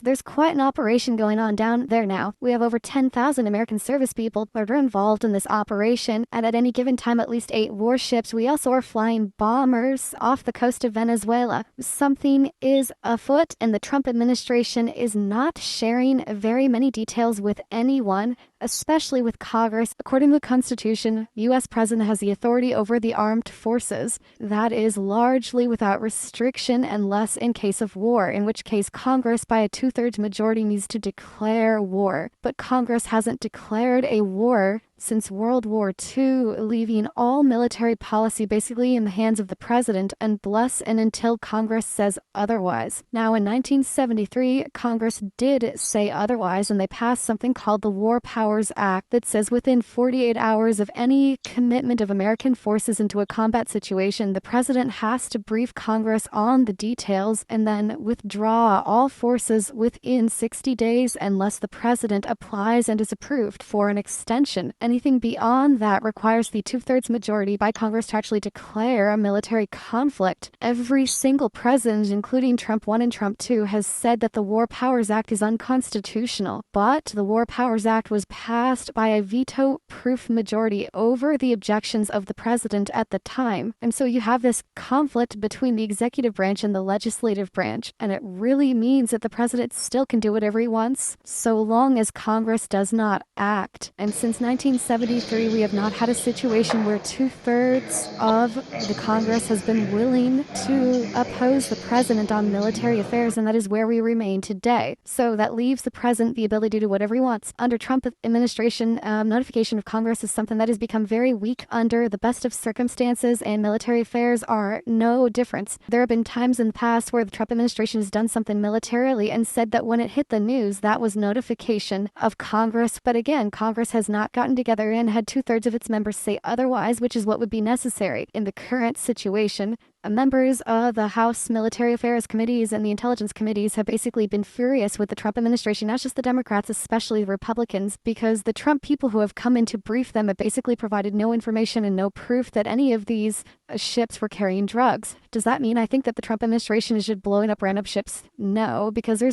There's quite an operation going on down there now. We have over 10,000 American service people that are involved in this operation, and at any given time, at least 8 warships. We also are flying bombers off the coast of Venezuela. Something is afoot, and the Trump administration is not sharing very many details with anyone, especially with Congress. According to the Constitution, U.S. President has the authority over the armed forces. That is largely without restriction unless in case of war, in which case Congress by a 2/3 majority needs to declare war. But Congress hasn't declared a war since World War II, leaving all military policy basically in the hands of the president unless and until Congress says otherwise. Now, in 1973, Congress did say otherwise, and they passed something called the War Powers Act that says within 48 hours of any commitment of American forces into a combat situation, the president has to brief Congress on the details and then withdraw all forces within 60 days unless the president applies and is approved for an extension. Anything beyond that requires the 2/3 majority by Congress to actually declare a military conflict. Every single president, including Trump 1 and Trump 2, has said that the War Powers Act is unconstitutional. But the War Powers Act was passed by a veto-proof majority over the objections of the president at the time. And so you have this conflict between the executive branch and the legislative branch. And it really means that the president still can do whatever he wants, so long as Congress does not act. And since 1973, we have not had a situation where 2/3 of the Congress has been willing to oppose the president on military affairs, and that is where we remain today. So that leaves the president the ability to do whatever he wants. Under Trump administration, notification of Congress is something that has become very weak under the best of circumstances, and military affairs are no difference. There have been times in the past where the Trump administration has done something militarily and said that when it hit the news, that was notification of Congress. But again, Congress has not gotten together and had 2/3 of its members say otherwise, which is what would be necessary in the current situation. Members of the House Military Affairs Committees and the Intelligence Committees have basically been furious with the Trump administration, not just the Democrats, especially the Republicans, because the Trump people who have come in to brief them have basically provided no information and no proof that any of these ships were carrying drugs. Does that mean I think that the Trump administration is just blowing up random ships? No, because there's